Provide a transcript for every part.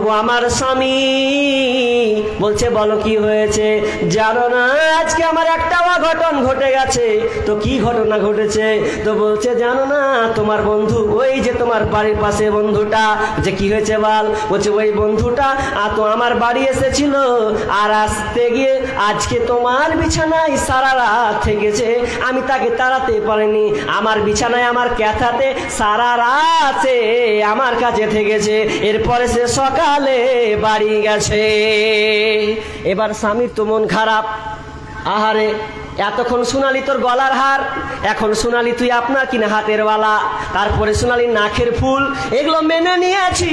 ও আমার স্বামী বলছে বলো কি হয়েছে? জানো না আজকে আমার একটা অঘটন ঘটে গেছে। তো কি ঘটনা ঘটেছে? তো বলছে জানো না তোমার বন্ধু, ওই যে তোমার বাড়ির পাশে বন্ধুটা, যে কি হয়েছে বল? বলছে ওই বন্ধুটা তো আমার বাড়ি এসেছিল, আর আসতে গিয়ে আজকে তোমার বিছানায় সারা রাত থেকেছে। আমি তাকে তাড়াতে পারিনি, আমার বিছানায় আমার ক্যাথাতে সারা রাত সে আমার কাছে থেকেছে, এরপরে সে সকালে বাড়ি গেছে। এবার স্বামীর তো মন খারাপ, আহারে এতক্ষণ শোনালি তোর গলার হার, এখন শোনালি তুই আপনার কিনা হাতের বালা, তারপরে শোনালি নাকের ফুল, এগুলো মেনে নিয়েছি।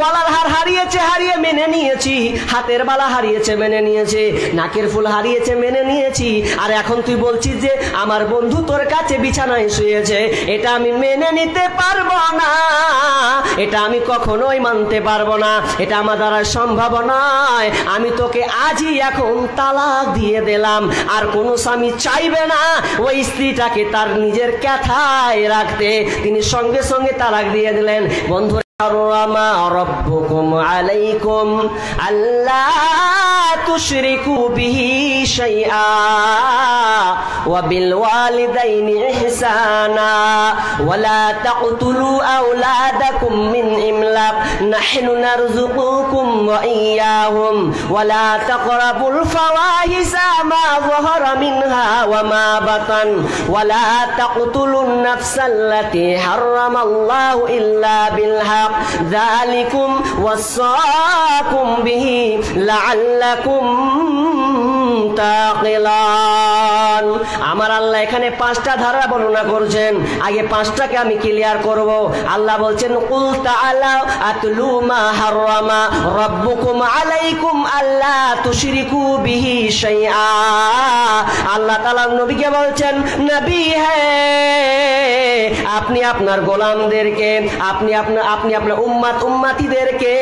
গলার হার হারিয়েছে, হারিয়ে মেনে নিয়েছি, হাতের বালা হারিয়েছে মেনে নিয়েছে, নাকের ফুল হারিয়েছে মেনে নিয়েছি, আর এখন তুই বলছিস যে আমার বন্ধু তোর কাছে বিছানায় শুয়েছে। এটা আমি মেনে নিতে পারবো না, এটা আমি কখনোই মানতে পারবো না, এটা আমার দ্বারা সম্ভব নয়। আমি তোকে আজই এখন তালাক দিয়ে দিলাম। আর কোন স্বামী চাইবে না ওই স্ত্রীটাকে তার নিজের ক্যাথায় রাখতে, তিনি সঙ্গে সঙ্গে তালাক দিয়ে দিলেন। বন্ধু হারামা রাব্বুকুম আলাইকুম আল্লা তুশরিকু বিহি শাইআ ওয়া বিল ওয়ালিদাইনি ইহসানা ওয়া লা তাকতুলু আওলাদাকুম মিন ইমলাক নাহনু নারযুকুকুম ওয়া ইয়্যাহুম ওয়া লা তাকরাবুল ফাওয়াহিশা মা যাহারা মিনহা ওয়া মা বাতান ওয়া লা তাকতুলুন নাফসাল্লাতী হারামাল্লাহু ইল্লা বিল হক যালিকুম ওয়াসাকুম বিহি লাআল্লাকুম তাকিলান। আমার আল্লাহ এখানে 5টা ধারা বর্ণনা করছেন, আগে 5টাকে আমি ক্লিয়ার করব। আল্লাহ বলছেন কুল তাআলা আতলু মা হারামা রাব্বুকুম আলাইকুম আল্লা তুশরিকু বিহি শাইআ। আল্লাহ তাআলা নবীকে বলছেন নবী হ্যাঁ আপনি আপনার গোলামদেরকে, আপনি আপনার উম্মতিদেরকে,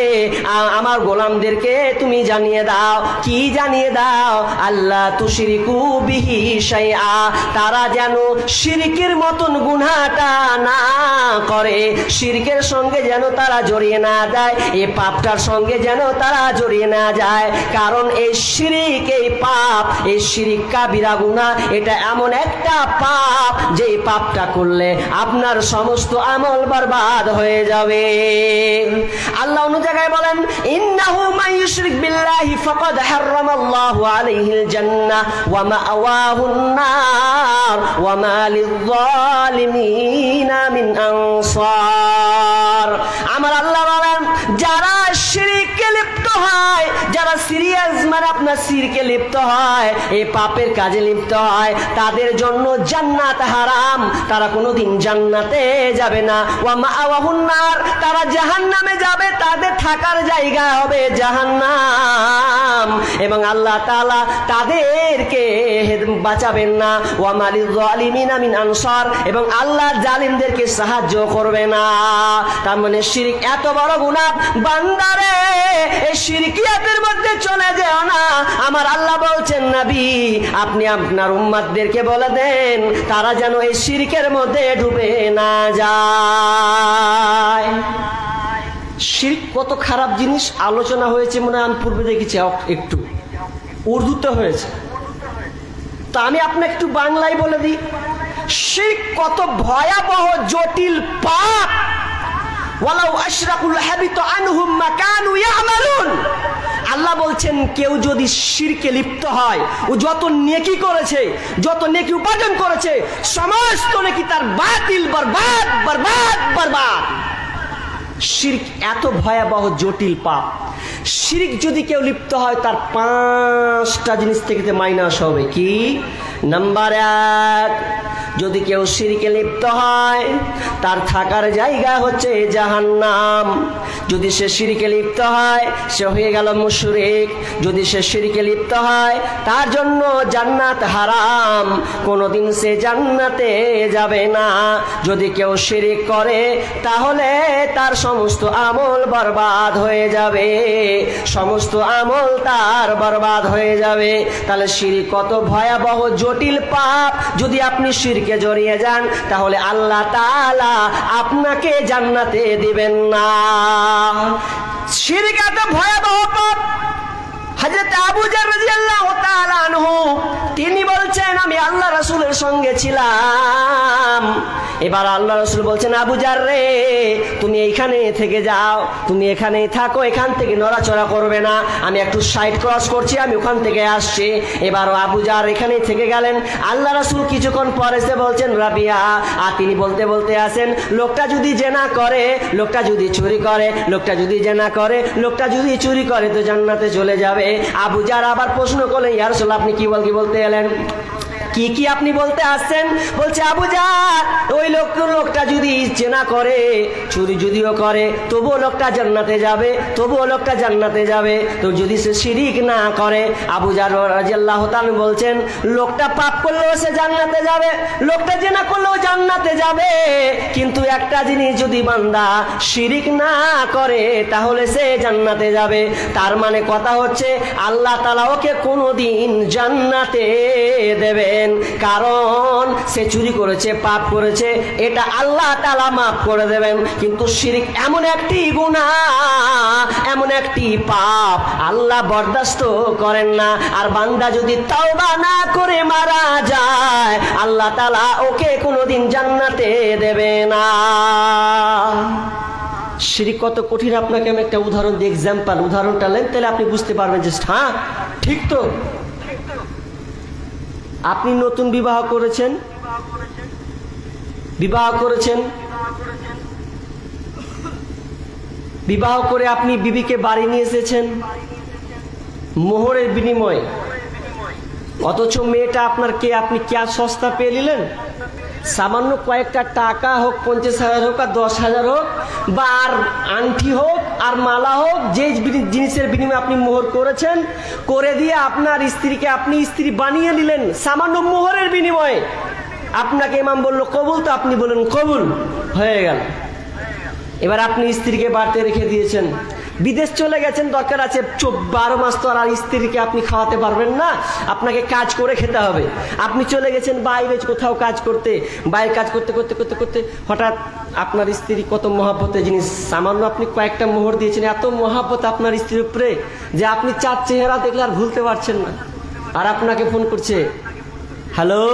আমার গোলামদেরকে তুমি জানিয়ে দাও। কি জানিয়ে দাও? আল্লাহ তুশরিকু বিহি শাইআ, তারা যেন শিরকের মতন গুনাহটা না করে, শিরকের সঙ্গে যেন তারা জড়িয়ে না যায়, এই পাপটার সঙ্গে যেন তারা জড়িয়ে না যায়। কারণ এই শিরক, এই পাপ, এই শিরক কাবিরা গুনাহ, এটা এমন একটা পাপ যে পাপটা করলে আপনার সমস্ত আমল বরবাদ হয়ে যাবে। আল্লাহ অন্য জায়গায় বলেন ইন্নাহু মান ইউশরিক বিল্লাহি ফাকাদ হারামাল্লাহু আলাইহিল জান্নাহ ওয়া মাআওয়াহুন নার ওয়া মা লিয-যালিমিনা মিন আনসার। আমার আল্লাহ বলেন যারা শিরকে লিপ্ত হয়, যারা সিরিয়াস মানে আপনার শিরকে লিপ্ত হয়, এই পাপের কাজে লিপ্ত হয়, তাদের জন্য জান্নাত হারাম, তারা কোনোদিন জান্নাতে যাবে না। ওয়া মাআওয়াহুন নার, তারা জাহান্নামে যাবে, তাদের থাকার জায়গা হবে জাহান্নাম, এবং আল্লাহ তাআলা তাদেরকে বাঁচাবেন না। ওয়া মা লিয-যালিমিনা মিন আনসার, এবং আল্লাহ জালিমদেরকে সাহায্য করবে না। তার মানে শিরক এত বড় গুনাহ, বান্দারে এই শিরকিয়াতের মধ্যে চলে যেও না। আমার আল্লাহ বলছেন নবী আপনি আপনার উম্মতদেরকে বলে দেন তারা যেন এই শিরকের মধ্যে ডুবে না যায়। শিরক কত খারাপ জিনিস আলোচনা হয়েছে, মনে আমি পূর্বে দেখেছি, একটু উর্দুতে হয়েছে, তা আমি আপনাকে একটু বাংলায় বলে দিই। শিরক কত ভয়াবহ জটিল পাপ। ওয়ালাউ আশরাকু লাহাবিতা আনহুম মা কানু ইয়ামালুন। আল্লাহ বলছেন কেউ যদি শিরকে লিপ্ত হয়, ও যত নেকি করেছে, যত নেকি উপার্জন করেছে, সমস্ত নেকি তার বাতিল, বরবাদ বরবাদ বরবাদ। শিরক এত ভয়াবহ জটিল পাপ। শিরক যদি কেউ লিপ্ত হয় তার 5টা জিনিস থেকে মাইনাস হবে। কি? নাম্বার 1, যদি কেউ শিরকে লিপ্ত হয় তার থাকার জায়গা হচ্ছে জাহান্নাম। যদি সে শিরকে লিপ্ত হয় সে হয়ে গেল মুশরিক। যদি সে শিরকে লিপ্ত হয় তার জন্য জান্নাত হারাম, কোনোদিন সে জান্নাতে যাবে না। যদি কেউ শিরক করে তাহলে তার সমস্ত আমল বরবাদ হয়ে যাবে, সমস্ত আমল তার বরবাদ হয়ে যাবে। তাহলে শিরক কত ভয়াবহ জটিল পাপ। যদি আপনি শিরকে জড়িয়ে যান তাহলে আল্লাহ তাআলা আপনাকে জান্নাতে দিবেন না। শিরক এত ভয়াবহ পাপ। হযরত আবু জার রাদিয়াল্লাহু তাআলা আনহু তিনি বলছেন আমি আল্লাহ রাসূলের সঙ্গে ছিলাম। এবার আল্লাহ রাসূল বলছেন আবু জার রে তুমি এইখানে থেকে যাও, তুমি এখানেই থাকো, এখান থেকে নড়াচড়া করবে না, আমি একটু সাইড ক্রস করছি, আমি ওখান থেকে আসছি। এবার আবু জার এখানেই থেকে গেলেন। আল্লাহ রাসূল কিছুক্ষণ পরে এসে বলছেন রাবিয়া, আর তিনি বলতে বলতে আসেন লোকটা যদি জেনা করে, লোকটা যদি চুরি করে, লোকটা যদি জেনা করে, লোকটা যদি চুরি করে তো জান্নাতে চলে যাবে। আবু জার আবার প্রশ্ন করলেন ইয়া রাসূলুল্লাহ আপনি কি বলতে এলেন, কি আপনি বলতে আসছেন? বলছে আবু জার ওই লোকটা যদি জেনা করে, চুরি যদিও করে, তবুও লোকটা জান্নাতে যাবে, তবুও লোকটা জান্নাতে যাবে। তো যদি সে শিরিক না করে, আবু জার রাদিয়াল্লাহু তাআলা বলছেন লোকটা পাপ করলেও সে জান্নাতে যাবে, লোকটা জেনা করলেও জান্নাতে যাবে, কিন্তু একটা জিনিস যদি বান্দা শিরিক না করে তাহলে সে জান্নাতে যাবে। তার মানে কথা হচ্ছে আল্লাহ তাআলা ওকে কোনোদিন জান্নাতে দেবেন, কারণ সে চুরি করেছে, পাপ করেছে, এটা আল্লাহ তাআলা মাফ করে দেবেন। কিন্তু শিরক এমন একটি গুনাহ, এমন একটি পাপ আল্লাহ বরদাস্ত করেন না। আর বান্দা যদি তওবা না করে মারা যায় আল্লাহ তাআলা ওকে কোনোদিন জান্নাতে দেবে না। শিরক কত কঠিন আপনাকে আমি একটা উদাহরণ দিই, উদাহরণটা নেন তাহলে আপনি বুঝতে পারবেন যে হ্যাঁ ঠিক তো। আপনি নতুন বিবাহ করেছেন, বিবাহ করে আপনি বিবিকে বাড়ি নিয়ে এসেছেন মোহরের বিনিময়ে, অথচ মেয়েটা আপনার কে, আপনি কে সস্তা পেয়ে নিলেন? সামান্য কয়েকটা টাকা হোক, 50,000 হোক আর 10,000 হোক, বা আর আংটি হোক আর মালা হোক, যে জিনিসের বিনিময়ে আপনি মোহর করেছেন, করে দিয়ে আপনার স্ত্রীকে আপনি স্ত্রী বানিয়ে নিলেন সামান্য মোহরের বিনিময়ে। আপনাকে ইমাম বলল কবুল, তো আপনি বললেন কবুল, হয়ে গেল। এবার আপনি স্ত্রীকে বাড়িতে রেখে দিয়েছেন, বিদেশ চলে গেছেন, দরকার আছে 12 মাস তো আর স্ত্রীকে আপনি খাওয়াতে পারবেন না, আপনাকে কাজ করে খেতে হবে। আপনি চলে গেছেন বাইরে কোথাও কাজ করতে, বাইরে কাজ করতে করতে করতে করতে হঠাৎ আপনার স্ত্রী কত মহাব্বতের জিনিস, সামান্য আপনি কয়েকটা মোহর দিয়েছেন, এত মহাব্বত আপনার স্ত্রীর উপরে যে আপনি চার চেহারা দেখলে আর ভুলতে পারছেন না। আর আপনাকে ফোন করছে, হ্যালো,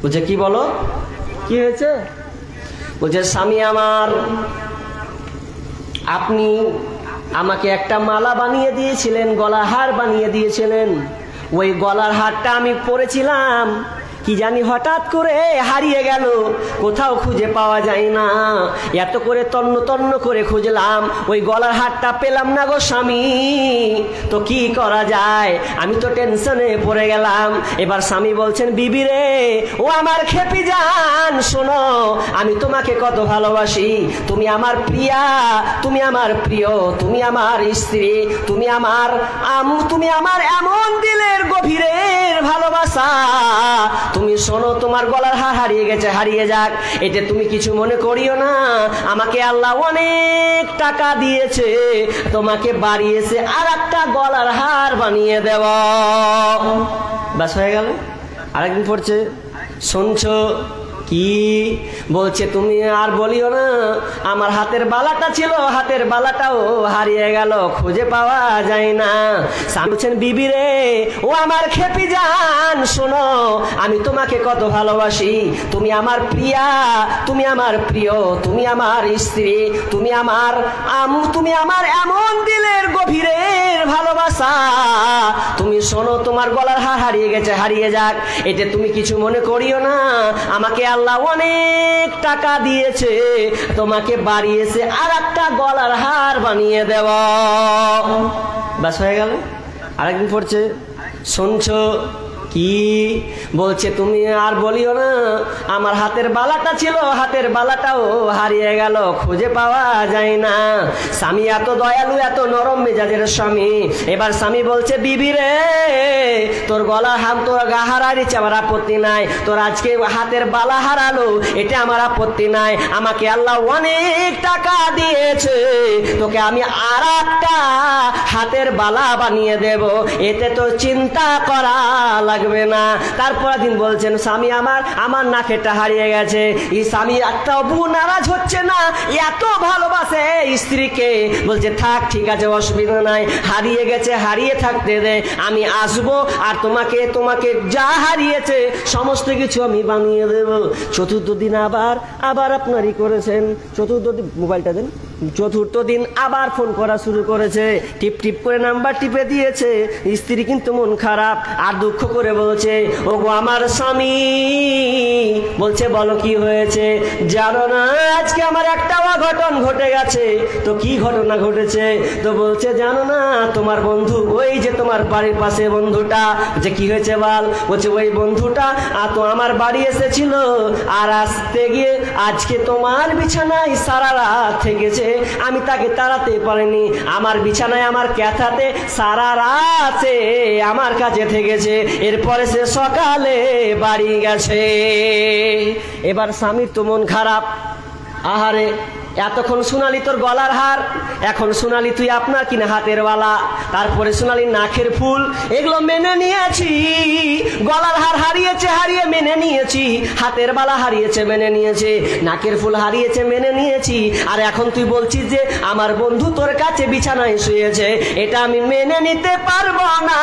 বলছে কি বলো, কি হয়েছে? বলছে স্বামী আমার, আপনি আমাকে একটা মালা বানিয়ে দিয়েছিলেন, গলার হার বানিয়ে দিয়েছিলেন, ওই গলার হারটা আমি পরেছিলাম, কি জানি হঠাৎ করে হারিয়ে গেল, কোথাও খুঁজে পাওয়া যায় না, এত করে তন্ন তন্ন করে খুঁজলাম, ওই গলার হারটা পেলাম না গো স্বামী, তো কি করা যায়? আমি তো টেনশনে পড়ে গেলাম। এবার স্বামী বলছেন বিবি রে, ও আমার খেপি জান, শোনো আমি তোমাকে কত ভালোবাসি, তুমি আমার প্রিয়া, তুমি আমার প্রিয়, তুমি আমার স্ত্রী, তুমি আমার এমন দিলের গভীরের ভালোবাসা, তুমি শোনো তোমার গলার হার হারিয়ে গেছে, হারিয়ে যাক, এটা তুমি কিছু মনে করিও না, আমাকে আল্লাহ অনেক টাকা দিয়েছে, তোমাকে বাড়িয়েছে আর একটা গলার হার বানিয়ে দেব। ব্যাস হয়ে গেল। আরেকদিন পড়ছে, শুনছো কি বলছে? তুমি আর বলিও না, আমার হাতের বালাটা ছিল, হাতের বালাটাও হারিয়ে গেল, খুঁজে পাওয়া যায় না। বলছেন বিবি রে, ও আমার খেপি জান, শোনো আমি তোমাকে কত ভালোবাসি, তুমি আমার প্রিয়া, তুমি আমার প্রিয়, তুমি আমার স্ত্রী, তুমি আমার এমন দিলের গভীরের ভালোবাসা, তুমি শোনো তোমার গলার হার হারিয়ে গেছে, হারিয়ে যাক, এটা তুমি কিছু মনে করিও না, আমাকে আল্লাহ অনেক টাকা দিয়েছে, তোমাকে বাড়িয়েছে আর একটা গলার হার বানিয়ে দেব। ব্যাস হয়ে গেল। আরেকদিন পড়ছে, শুনছো কি বলছে? তুমি আর বলিও না, আমার হাতের বালাটা ছিল, হাতের বালাটাও হারিয়ে গেল, খুঁজে পাওয়া যায় না। স্বামী এত দয়ালু, এত নরম মেজাজের স্বামী। এবার স্বামী বলছে বিবি রে, তোর গলা তোর গা হারাইছে আমার আপত্তি নাই, তোর আজকে হাতের বালা হারালো এটা আমার আপত্তি নাই, আমাকে আল্লাহ অনেক টাকা দিয়েছে, তোকে আমি আর একটা হাতের বালা বানিয়ে দেব, এতে তো চিন্তা করা লাগবে থাকবে না। তারপর দিন বলছেন স্বামী আমার নাকেরটা হারিয়ে গেছে। এই স্বামী তবু নারাজ হচ্ছে না, এত ভালোবাসে স্ত্রীকে। বলছে থাক, ঠিক আছে, অসুবিধা নাই, হারিয়ে গেছে, হারিয়ে থাকতে দে, আমি আসবো আর তোমাকে যা হারিয়েছে সমস্ত কিছু আমি বানিয়ে দেব। চতুর্থ দিন আবার আপনারই করেছেন। চতুর্থ দিন মোবাইলটা দেন। চতুর্থ দিন আবার ফোন করা শুরু করেছে, টিপ টিপ করে নাম্বার টিপে দিয়েছে। স্ত্রী কিন্তু মন খারাপ আর দুঃখ করে বলছে, ওগো আমার স্বামী। বলছে বলো কি হয়েছে? জানো না আজকে আমার একটা অঘটন ঘটে গেছে। তো কি ঘটনা ঘটেছে? তো বলছে জানো না তোমার বন্ধু, ওই যে তোমার বাড়ির পাশে বন্ধুটা, যে কি হয়েছে বল? বলছে ওই বন্ধুটা তো আমার বাড়ি এসেছিল, আর আসতে গিয়ে আজকে তোমার বিছানায় সারা রাত থেকেছে, আমি তাকে তাড়াতে পারিনি। আমার বিছানায় আমার ক্যাথাতে সারা রাত আমার কাছে থেকেছে, এরপরে সে সকালে বাড়ি গেছে। এবার স্বামীর তো মন খারাপ, আহারে এতক্ষণ শোনালি তোর গলার হার, এখন শোনালি তুই আপনার কিনা হাতের বালা, তারপরে শোনালি নাকের ফুল, এগুলো মেনে নিয়েছি। গলার হার হারিয়েছে, হারিয়ে মেনে নিয়েছি। হাতের বালা হারিয়েছে, মেনে নিয়েছে। নাকের ফুল হারিয়েছে, মেনে নিয়েছি। আর এখন তুই বলছিস যে আমার বন্ধু তোর কাছে বিছানায় শুয়েছে, এটা আমি মেনে নিতে পারবো না,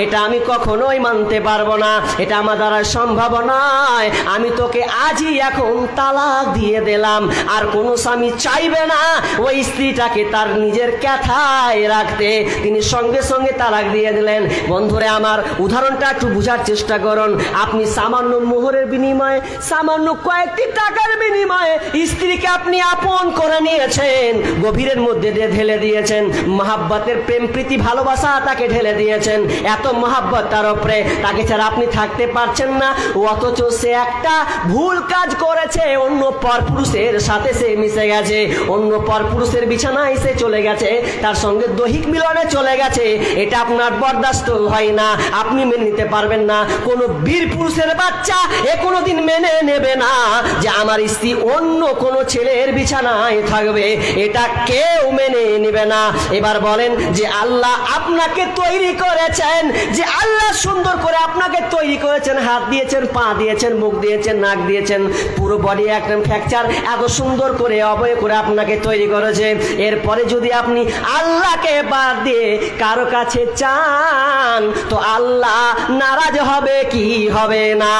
এটা আমি কখনোই মানতে পারবো না, এটা আমার দ্বারা সম্ভব নয়। আমি তোকে আজই এখন তালাক দিয়ে দিলাম। আর কোন স্বামী চাইবে না ওই স্ত্রীটাকে তার নিজের ক্যাথায় রাখতে, তিনি সঙ্গে সঙ্গে তালাক দিয়ে দিলেন। বন্ধুরে আমার, উদাহরণটা একটু বুঝার চেষ্টা করুন। আপনি সামান্য মোহরের বিনিময়ে, সামান্য কয়েকটি টাকার বিনিময়ে স্ত্রীকে আপনি আপন করে নিয়েছেন, গভীরের মধ্যে দিয়ে ঢেলে দিয়েছেন, মহাব্বতের প্রেম প্রীতি ভালোবাসা তাকে ঢেলে দিয়েছেন, এত মহাব্বত তার উপরে, তাকে ছাড়া আপনি থাকতে পারছেন না। অথচ সে একটা ভুল কাজ করেছে, অন্য পরপুরুষের সাথে সে মিশে গেছে, অন্য পরপুরুষের বিছানায় সে চলে গেছে, তার সঙ্গে দৈহিক মিলনে চলে গেছে। এটা আপনার বরদাস্ত হয় না, আপনি মেনে নিতে পারবেন না। কোন বীর পুরুষের বাচ্চা এ কোনোদিন মেনে নেবে না যে আমার স্ত্রী অন্য কোন ছেলের বিছানায় থাকবে, এটা কেউ মেনে নেবে না। এবার বলেন যে আল্লাহ আপনাকে তৈরি করেছেন, যে আল্লাহ সুন্দর করে আপনাকে তৈরি করেছেন, হাত দিয়েছেন, পা দিয়েছেন, মুখ দিয়েছেন, নাক দিয়েছেন, পুরো বডি একদম ফ্র্যাকচার, এত সুন্দর করে অবয় করে আপনাকে তৈরি করেছে। এরপরে যদি আপনি আল্লাহকে বাদ দিয়ে কারো কাছে চান, তো আল্লাহ নারাজ হবে কি হবে না?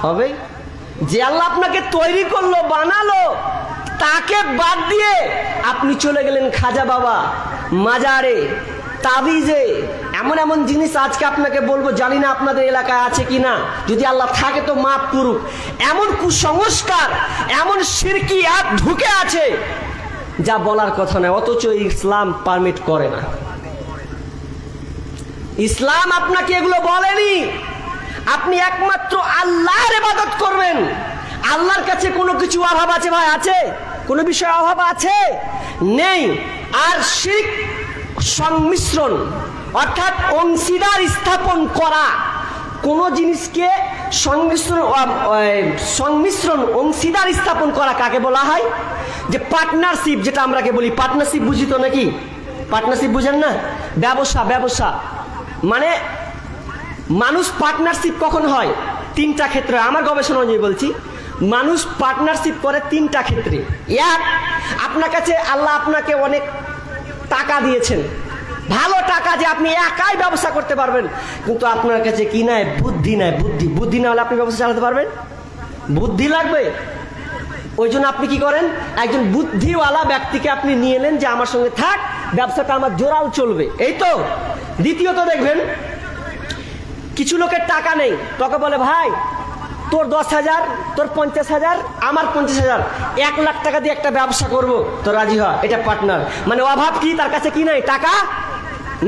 হবে। যে আল্লাহ আপনাকে তৈরি করলো, বানালো, তাকে বাদ দিয়ে আপনি চলে গেলেন খাজা বাবা, মাজারে, তাবিজে, এমন এমন জিনিস আজকে আপনাকে বলবো, জানি না আপনাদের এলাকায় আছে কিনা, যদি আল্লাহ থাকে তো মাফ করুক। এমন কুসংস্কার, এমন শিরকিয়াত ঢুকে আছে যা বলার কথা নয়, অথচ ইসলাম পারমিট করে না। ইসলাম আপনাকে এগুলো বলেনি। আপনি একমাত্র আল্লাহর ইবাদত করবেন। আল্লাহর কাছে কোনো কিছু অভাব আছে ভাই? আছে? কোনো বিষয়ে অভাব আছে? নেই। আর শিরক সংমিশ্রণ, অর্থাৎ অংশীদার স্থাপন করা, কোন জিনিসকে সংমিশ্রণ অংশীদার স্থাপন করা কাকে বলা হয়? যে পার্টনারশিপ, যেটা আমরাকে বলি পার্টনারশিপ, বুঝি তো নাকি? পার্টনারশিপ বুঝেন না? ব্যবসা মানে মানুষ পার্টনারশিপ কখন হয়? তিনটা ক্ষেত্রে, আমার গবেষণা অনুযায়ী বলছি। মানুষ পার্টনারশিপ করে তিনটা ক্ষেত্রে। এক, আপনার কাছে আল্লাহ আপনাকে অনেক টাকা দিয়েছেন, ভালো টাকা, যে আপনি একাই ব্যবসা করতে পারবেন, কিন্তু আপনার কাছে কি নাই? বুদ্ধি নাই। বুদ্ধি না হলে আপনি ব্যবসা চালাতে পারবেন? বুদ্ধি লাগবে। ওই জন্য আপনি কি করেন? একজন বুদ্ধিওয়ালা ব্যক্তিকে আপনি নিয়ে এলেন যে আমার সঙ্গে থাক, ব্যবসাটা আমার জোরাল চলবে, এই তো। দ্বিতীয়ত দেখবেন, কিছু লোকের টাকা নেই, তোকে বলে ভাই তোর 10,000, তোর 50,000, আমার 50,000, 1 লাখ টাকা দিয়ে একটা ব্যবসা করব, তো রাজি হয়। এটা পার্টনার। মানে অভাব কি? তার কাছে কি নাই? টাকা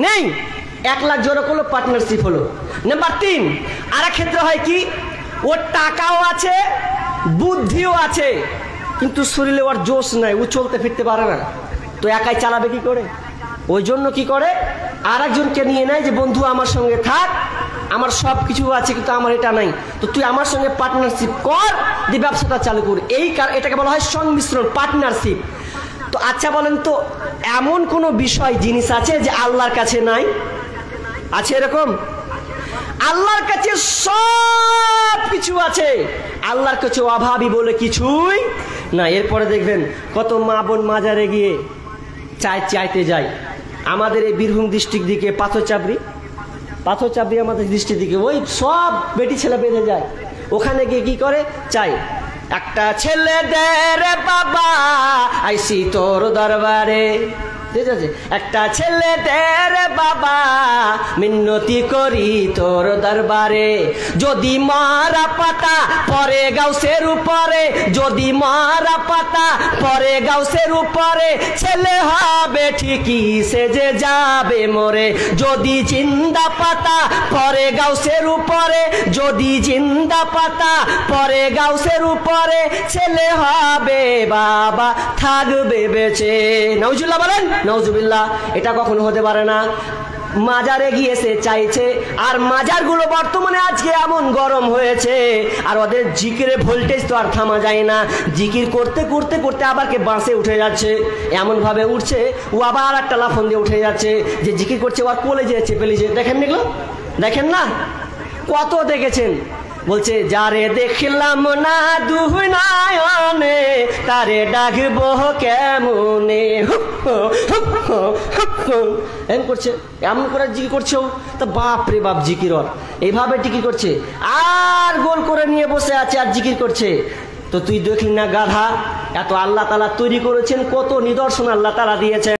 নেই, 1 লাখ জোড়ো করলো, পার্টনারশিপ হলো। নাম্বার 3, আর এক ক্ষেত্রে হয় কি? ওর টাকাও আছে, বুদ্ধিও আছে, কিন্তু শরীরে ওর জোশ নাই, ও চলতে ফিরতে পারে না, তো একাই চালাবে কি করে? ওই জন্য কি করে? আর একজনকে নিয়ে নেয় যে বন্ধু আমার সঙ্গে থাক, আমার সব কিছু আছে কিন্তু আমার এটা নাই, তো তুই আমার সঙ্গে পার্টনারশিপ কর, দিয়ে ব্যবসাটা চালু কর। এটাকে বলা হয় সংমিশ্রণ, পার্টনারশিপ। তো আচ্ছা বলেন তো, এমন কোন বিষয় জিনিস আছে যে আল্লাহর কাছে নাই? আছে এরকম? আল্লাহর কাছে সব কিছু আছে, আল্লাহর কাছে অভাবী বলে কিছুই না। এরপরে দেখবেন কত মা বোন মাজারে গিয়ে চাইতে যায়। আমাদের এই বীরভূম ডিস্ট্রিক্ট দিকে পাথর চাপড়ি আমাদের ডিস্ট্রিক্ট দিকে ওই সব বেটি ছেলে বেঁধে যায়, ওখানে গিয়ে কি করে চাই, একটা ছেলে দে রে বাবা আইসি তোর দরবারে, ঠিক আছে, একটা ছেলে দে রে বাবা মিন্নতি করি তোর দরবারে, যদি মারা পাতা পরে গাউসের উপরে, যদি মারা পাতা পরে গাউসের উপরে, ছেলে হবে ঠিকই সে যে যাবে মরে, যদি জিন্দা পাতা পরে গাউসের উপরে, যদি জিন্দা পাতা পরে গাউসের উপরে, ছেলে হবে বাবা থাকবে বেঁচে। নাউজুবিল্লাহ বলেন, নাউজুবিল্লাহ। এটা কখনো হতে পারে না। মাজারে গিয়েছে চাইছে, আর মাজারগুলো বর্তমানে আজকে এমন গরম হয়েছে, আর ওদের জিকিরে ভোল্টেজ তো আর থামা যায় না। জিকির করতে করতে করতে আবার কে বাসে উঠে যাচ্ছে, এমন ভাবে উঠছে ও আবার একটা লাফন দিয়ে উঠে যাচ্ছে, যে জিকির করছে ওর কোলে যেছে পেলিছে। দেখেন এগুলো, দেখেন না, কত দেখেছেন। বলছে যারে দেখলাম না দুই নয়নে, তারে ডাকবো কেমনে, এমন করছে, এমন করে জিকির করছে। তা বাপ রে বাপ জিকির ওর এইভাবে টিকি করছে, আর গোল করে নিয়ে বসে আছে আর জিকির করছে। তো তুই দেখলি না গাধা, এত আল্লাহ তাআলা তৈরি করেছেন, কত নিদর্শন আল্লাহ তাআলা দিয়েছেন।